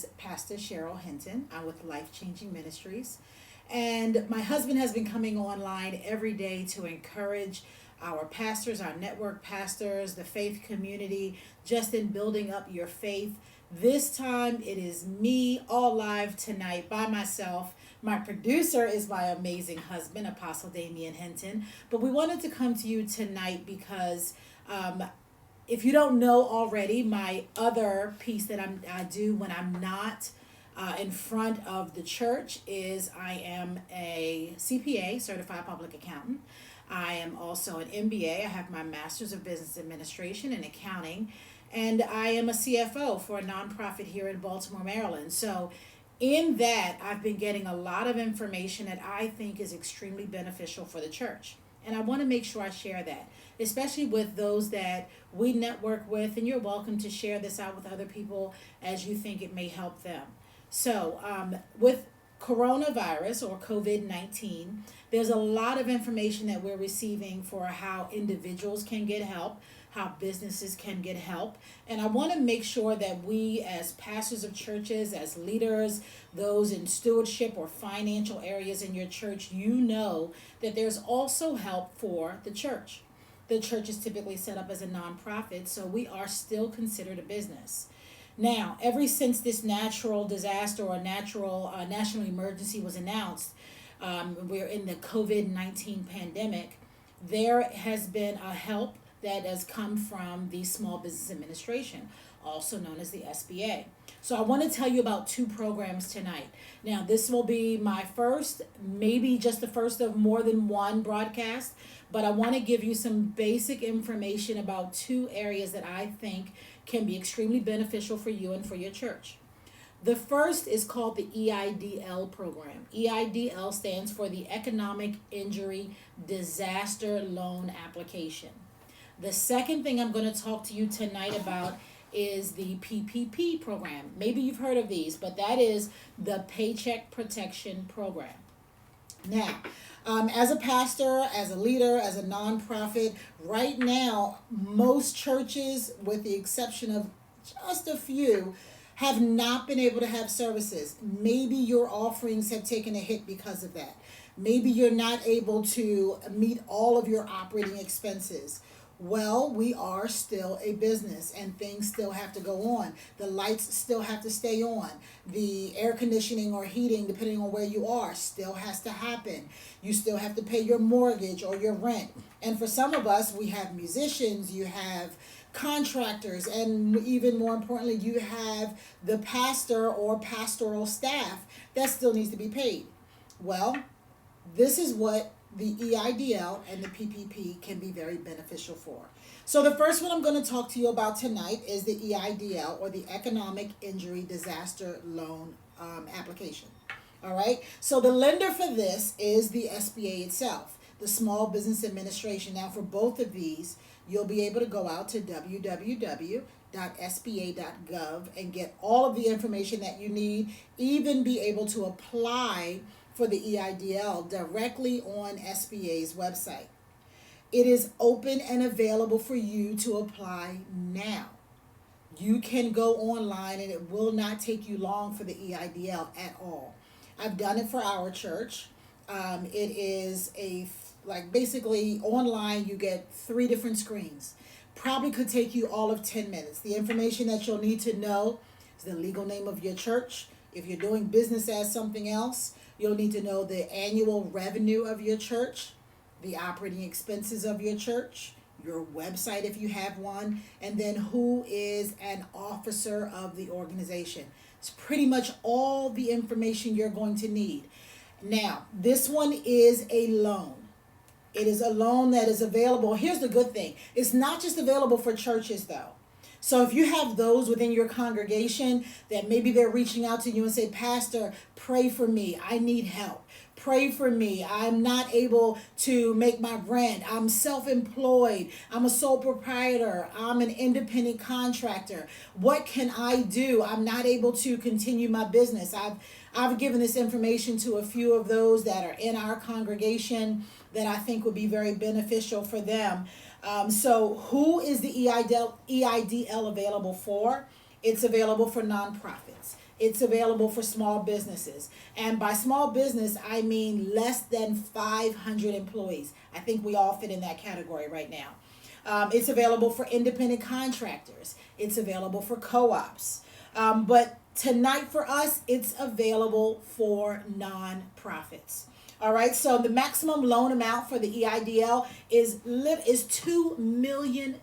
is Pastor Cheryl Hinton. I'm with Life Changing Ministries. And my husband has been coming online every day to encourage our pastors, our network pastors, the faith community, just in building up your faith. This time it is me all live tonight by myself. My producer is my amazing husband, Apostle Damian Hinton. But we wanted to come to you tonight because if you don't know already, my other piece that I do when I'm not in front of the church is I am a CPA, Certified Public Accountant. I am also an MBA. I have my Master's of Business Administration and Accounting. And I am a CFO for a nonprofit here in Baltimore, Maryland. So in that, I've been getting a lot of information that I think is extremely beneficial for the church. And I want to make sure I share that, especially with those that we network with. And you're welcome to share this out with other people as you think it may help them. So with coronavirus or COVID-19, there's a lot of information that we're receiving for how individuals can get help, how businesses can get help. And I want to make sure that we as pastors of churches, as leaders, those in stewardship or financial areas in your church, you know that there's also help for the church. The church is typically set up as a nonprofit, so we are still considered a business. Now, ever since this natural disaster or natural national emergency was announced, we're in the COVID-19 pandemic, there has been a help that has come from the Small Business Administration, also known as the SBA. So I want to tell you about two programs tonight. Now, this will be my first, maybe just the first of more than one broadcast, but I want to give you some basic information about two areas that I think can be extremely beneficial for you and for your church. The first is called the EIDL program. EIDL stands for the Economic Injury Disaster Loan Application. The second thing I'm going to talk to you tonight about is the PPP program. Maybe you've heard of these, but that is the Paycheck Protection Program. Now, as a pastor, as a leader, as a nonprofit, right now, most churches, with the exception of just a few, have not been able to have services. Maybe your offerings have taken a hit because of that. Maybe you're not able to meet all of your operating expenses. Well, we are still a business and things still have to go on. The lights still have to stay on. The air conditioning or heating, depending on where you are, still has to happen. You still have to pay your mortgage or your rent. And for some of us, we have musicians, you have contractors, and even more importantly, you have the pastor or pastoral staff that still needs to be paid. Well, this is what the EIDL and the PPP can be very beneficial for. So the first one I'm going to talk to you about tonight is the EIDL, or the Economic Injury Disaster Loan application. All right. So the lender for this is the SBA itself, the Small Business Administration. Now, for both of these, you'll be able to go out to www.sba.gov and get all of the information that you need, even be able to apply for the EIDL directly on SBA's website. It is open and available for you to apply now. You can go online and it will not take you long for the EIDL at all. I've done it for our church. It is basically online, you get 3 different screens. Probably could take you all of 10 minutes. The information that you'll need to know is the legal name of your church. If you're doing business as something else, you'll need to know the annual revenue of your church, the operating expenses of your church, your website if you have one, and then who is an officer of the organization. It's pretty much all the information you're going to need. Now, this one is a loan. It is a loan that is available. Here's the good thing. It's not just available for churches, though. So if you have those within your congregation that maybe they're reaching out to you and say, Pastor, pray for me. I need help. Pray for me. I'm not able to make my rent. I'm self-employed. I'm a sole proprietor. I'm an independent contractor. What can I do? I'm not able to continue my business. I've given this information to a few of those that are in our congregation that I think would be very beneficial for them. So who is the EIDL available for? It's available for nonprofits. It's available for small businesses. And by small business, I mean less than 500 employees. I think we all fit in that category right now. It's available for independent contractors. It's available for co-ops. But tonight for us, it's available for nonprofits. All right, so the maximum loan amount for the EIDL is $2 million.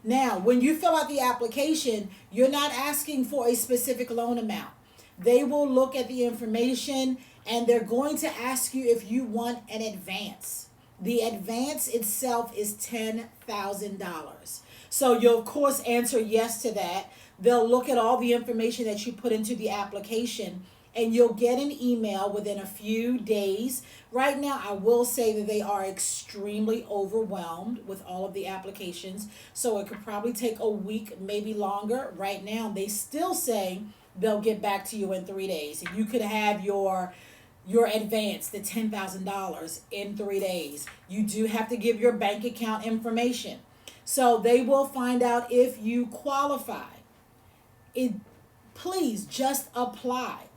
Now, when you fill out the application, you're not asking for a specific loan amount. They will look at the information and they're going to ask you if you want an advance. The advance itself is $10,000. So you'll, of course, answer yes to that. They'll look at all the information that you put into the application, and you'll get an email within a few days. Right now, I will say that they are extremely overwhelmed with all of the applications, so it could probably take a week, maybe longer. Right now, they still say they'll get back to you in 3 days. And you could have your advance, the $10,000, in 3 days. You do have to give your bank account information. So they will find out if you qualify. Please just apply.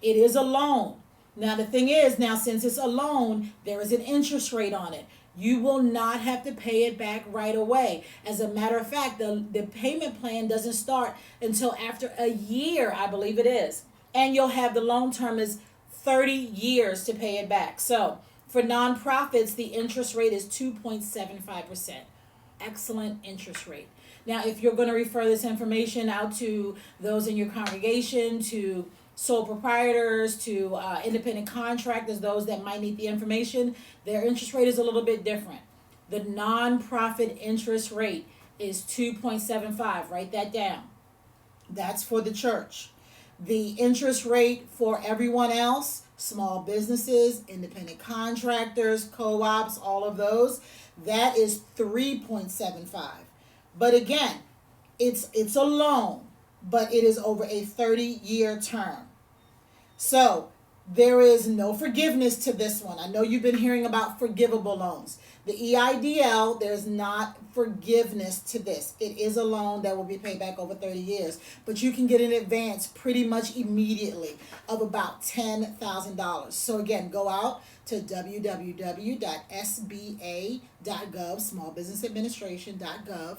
It is a loan. Now the thing is, since it's a loan, there is an interest rate on it. You will not have to pay it back right away. As a matter of fact, the payment plan doesn't start until after a year, I believe it is. And you'll have the loan term is 30 years to pay it back. So for nonprofits, the interest rate is 2.75%. Excellent interest rate. Now, if you're going to refer this information out to those in your congregation, to sole proprietors, to independent contractors, those that might need the information, their interest rate is a little bit different. The nonprofit interest rate is 2.75. Write that down. That's for the church. The interest rate for everyone else, small businesses, independent contractors, co-ops, all of those, that is 3.75. But again, it's a loan, but it is over a 30-year term. So there is no forgiveness to this one. I know you've been hearing about forgivable loans. The EIDL, there's not forgiveness to this. It is a loan that will be paid back over 30 years, but you can get an advance pretty much immediately of about $10,000. So again, go out to www.sba.gov, smallbusinessadministration.gov.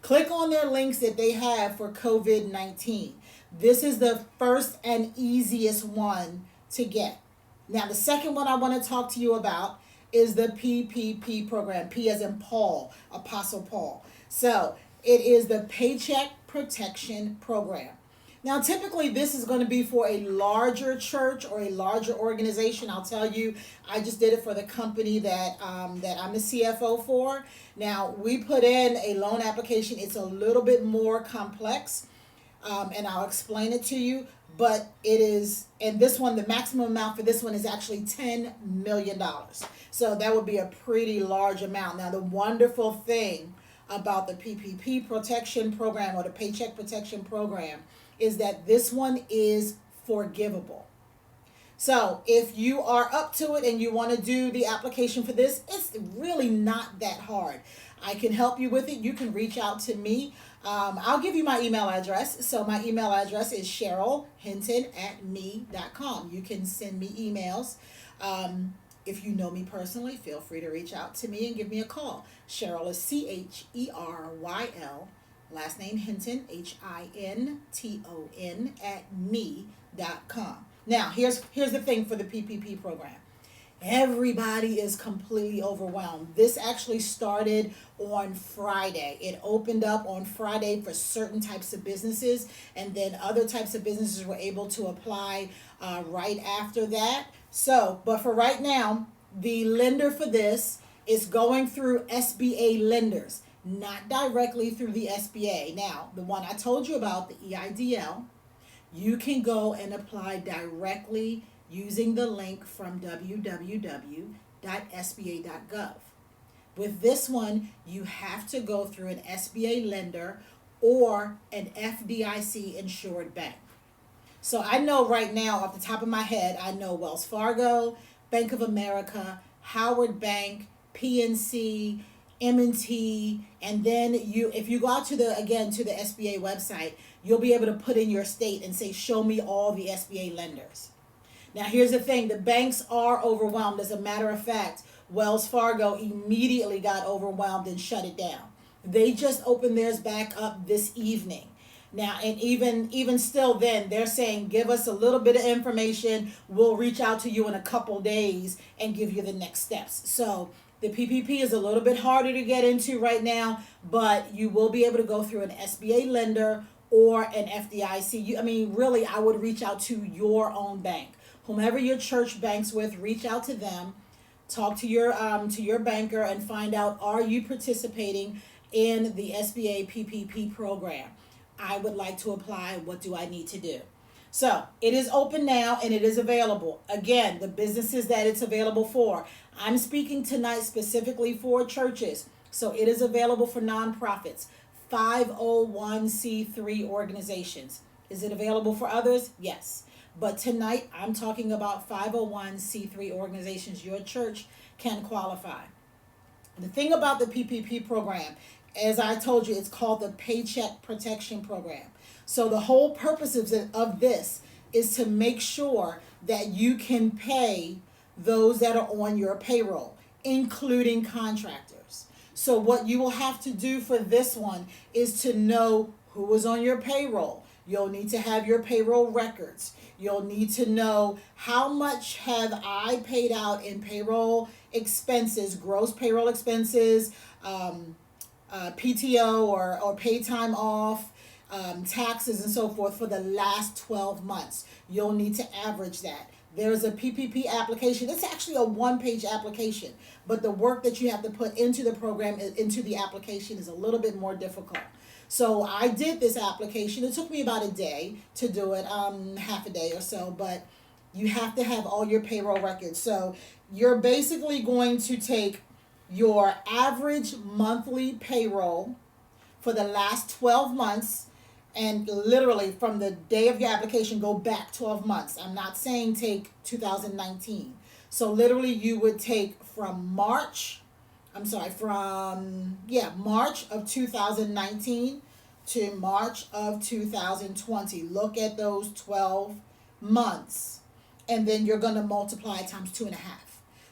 Click on their links that they have for COVID-19. This is the first and easiest one to get. Now, the second one I want to talk to you about is the PPP program. P as in Paul, Apostle Paul. So it is the Paycheck Protection Program. Now, typically this is going to be for a larger church or a larger organization. I'll tell you, I just did it for the company that I'm the CFO for. Now, we put in a loan application. It's a little bit more complex, and I'll explain it to you. But it is, and this one, the maximum amount for this one is actually $10 million. So that would be a pretty large amount. Now, the wonderful thing about the PPP protection program or the Paycheck Protection Program is that this one is forgivable. So if you are up to it and you want to do the application for this, it's really not that hard. I can help you with it. You can reach out to me. I'll give you my email address. So my email address is CherylHinton@me.com. You can send me emails. If you know me personally, feel free to reach out to me and give me a call. Cheryl is CHERYL. Last name Hinton, HINTON @me.com. Now, here's the thing for the PPP program. Everybody is completely overwhelmed. This actually started on Friday. It opened up on Friday for certain types of businesses, and then other types of businesses were able to apply right after that. So, but for right now, the lender for this is going through SBA lenders, not directly through the SBA. Now, the one I told you about, the EIDL, you can go and apply directly using the link from www.sba.gov. With this one, you have to go through an SBA lender or an FDIC insured bank. So I know right now, off the top of my head, I know Wells Fargo, Bank of America, Howard Bank, PNC, M&T, and then if you go out to the SBA website, you'll be able to put in your state and say, show me all the SBA lenders. Now, here's the thing. The banks are overwhelmed. As a matter of fact, Wells Fargo immediately got overwhelmed and shut it down. They just opened theirs back up this evening. Now, and even still then, they're saying, give us a little bit of information. We'll reach out to you in a couple days and give you the next steps. So the PPP is a little bit harder to get into right now, but you will be able to go through an SBA lender or an FDIC. Really, I would reach out to your own bank. Whomever your church banks with, reach out to them, talk to your banker, and find out, are you participating in the SBA PPP program? I would like to apply. What do I need to do? So it is open now and it is available. Again, the businesses that it's available for. I'm speaking tonight specifically for churches. So it is available for nonprofits, 501c3 organizations. Is it available for others? Yes. But tonight I'm talking about 501c3 organizations. Your church can qualify. The thing about the PPP program, as I told you, it's called the Paycheck Protection Program. So the whole purpose of this is to make sure that you can pay those that are on your payroll, including contractors. So what you will have to do for this one is to know who is on your payroll. You'll need to have your payroll records. You'll need to know how much have I paid out in payroll expenses, gross payroll expenses, PTO or pay time off, taxes and so forth for the last 12 months. You'll need to average that. There's a PPP application. It's actually a one-page application, but the work that you have to put into the program, into the application, is a little bit more difficult. So I did this application. It took me about a day to do it, half a day or so, but you have to have all your payroll records. So you're basically going to take your average monthly payroll for the last 12 months and literally from the day of your application go back 12 months. I'm not saying take 2019. So literally you would take from March of 2019 to March of 2020. Look at those 12 months, and then you're going to multiply times 2.5.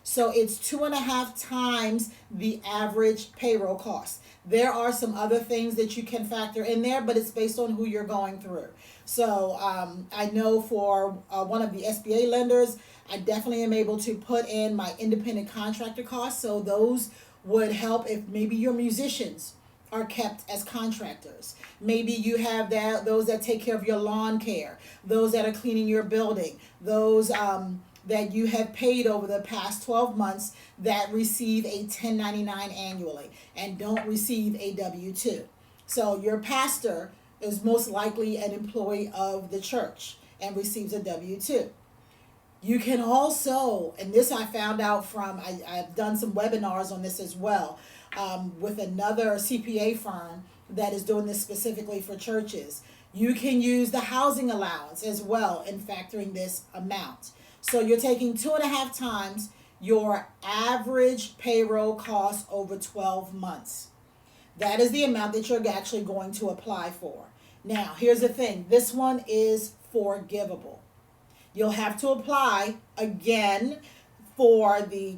So it's 2.5 times the average payroll cost. There are some other things that you can factor in there, but it's based on who you're going through. So I know for one of the SBA lenders, I definitely am able to put in my independent contractor costs. So those would help if maybe your musicians are kept as contractors. Maybe you have those that take care of your lawn care, those that are cleaning your building, those that you have paid over the past 12 months that receive a 1099 annually and don't receive a W-2. So your pastor is most likely an employee of the church and receives a W-2. You can also, and this I found out from, I've done some webinars on this as well, with another CPA firm that is doing this specifically for churches. You can use the housing allowance as well in factoring this amount. So you're taking 2.5 times your average payroll cost over 12 months. That is the amount that you're actually going to apply for. Now, here's the thing. This one is forgivable. You'll have to apply again for the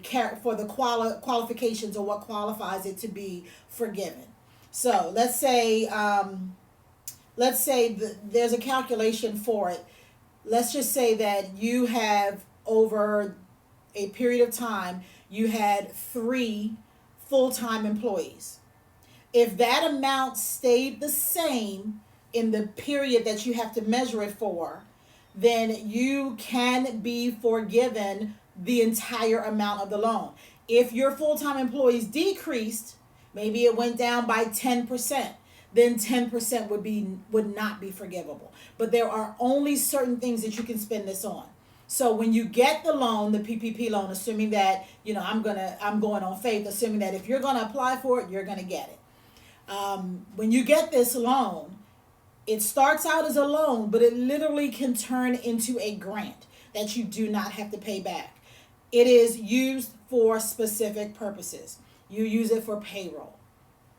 qualifications or what qualifies it to be forgiven. So let's say there's a calculation for it. Let's just say that you have, over a period of time, you had 3 full-time employees. If that amount stayed the same in the period that you have to measure it for, then you can be forgiven the entire amount of the loan. If your full-time employees decreased, maybe it went down by 10%, then 10% would not be forgivable. But there are only certain things that you can spend this on. So when you get the loan, the PPP loan, assuming that, I'm going on faith, assuming that if you're going to apply for it, you're going to get it. When you get this loan, it starts out as a loan, but it literally can turn into a grant that you do not have to pay back. It is used for specific purposes. You use it for payroll.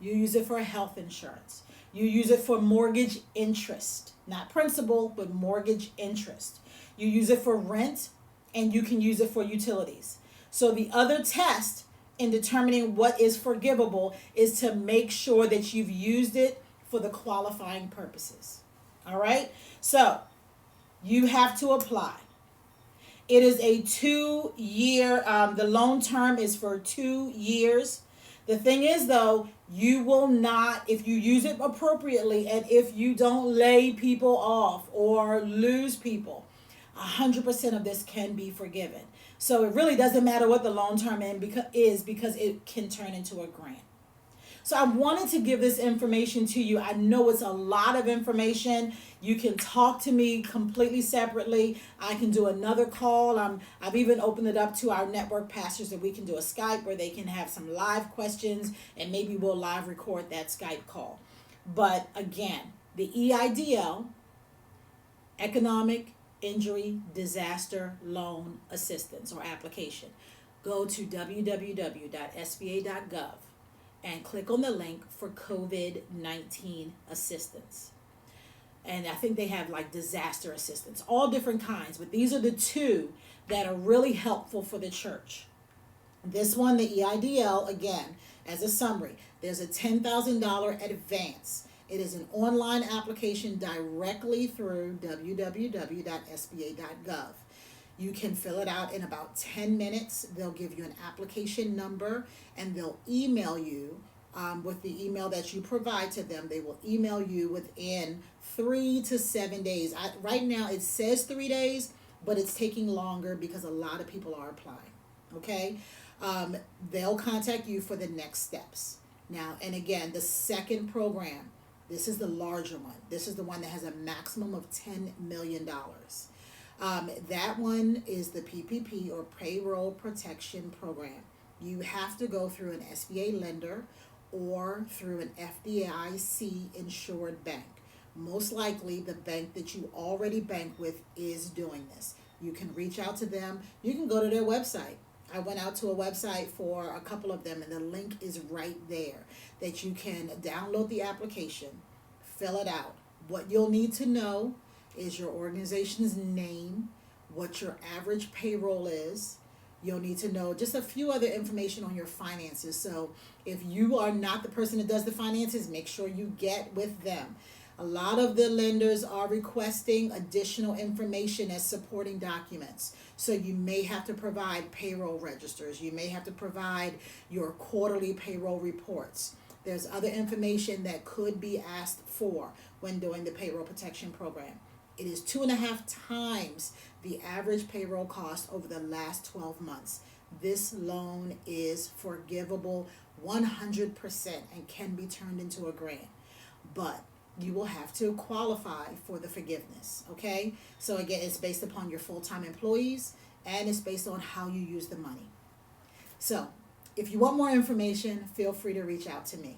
You use it for health insurance. You use it for mortgage interest, not principal, but mortgage interest. You use it for rent, and you can use it for utilities. So the other test in determining what is forgivable is to make sure that you've used it for the qualifying purposes. All right? So you have to apply. It is a 2-year, the loan term is for 2 years. The thing is, though, you will not, if you use it appropriately and if you don't lay people off or lose people, 100% of this can be forgiven. So it really doesn't matter what the loan term is because it can turn into a grant. So I wanted to give this information to you. I know it's a lot of information. You can talk to me completely separately. I can do another call. I've even opened it up to our network pastors that we can do a Skype where they can have some live questions, and maybe we'll live record that Skype call. But again, the EIDL, Economic Injury Disaster Loan Assistance or application. Go to www.sba.gov and click on the link for COVID-19 assistance. And I think they have like disaster assistance, all different kinds, but these are the two that are really helpful for the church. This one, the EIDL, again, as a summary, there's a $10,000 advance. It is an online application directly through www.sba.gov. You can fill it out in about 10 minutes. They'll give you an application number and they'll email you with the email that you provide to them. They will email you within 3 to 7 days. Right now it says 3 days, but it's taking longer because a lot of people are applying. Okay? They'll contact you for the next steps. Now, and again, the second program, this is the larger one. This is the one that has a maximum of $10 million. That one is the PPP or Payroll Protection Program. You have to go through an SBA lender or through an FDIC insured bank. Most likely the bank that you already bank with is doing this. You can reach out to them. You can go to their website. I went out to a website for a couple of them and the link is right there that you can download the application, fill it out. What you'll need to know is your organization's name, what your average payroll is. You'll need to know just a few other information on your finances. So if you are not the person that does the finances, make sure you get with them. A lot of the lenders are requesting additional information as supporting documents. So you may have to provide payroll registers. You may have to provide your quarterly payroll reports. There's other information that could be asked for when doing the payroll protection program. It is 2.5 times the average payroll cost over the last 12 months. This loan is forgivable 100% and can be turned into a grant. But you will have to qualify for the forgiveness, okay? So again, it's based upon your full-time employees and it's based on how you use the money. So if you want more information, feel free to reach out to me.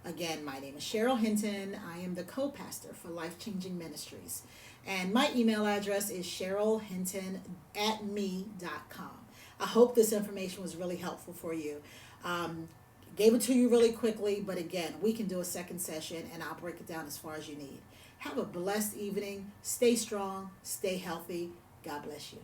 Again, my name is Cheryl Hinton. I am the co-pastor for Life Changing Ministries. And my email address is cherylhinton@me.com. I hope this information was really helpful for you. Gave it to you really quickly, but again, we can do a second session and I'll break it down as far as you need. Have a blessed evening. Stay strong. Stay healthy. God bless you.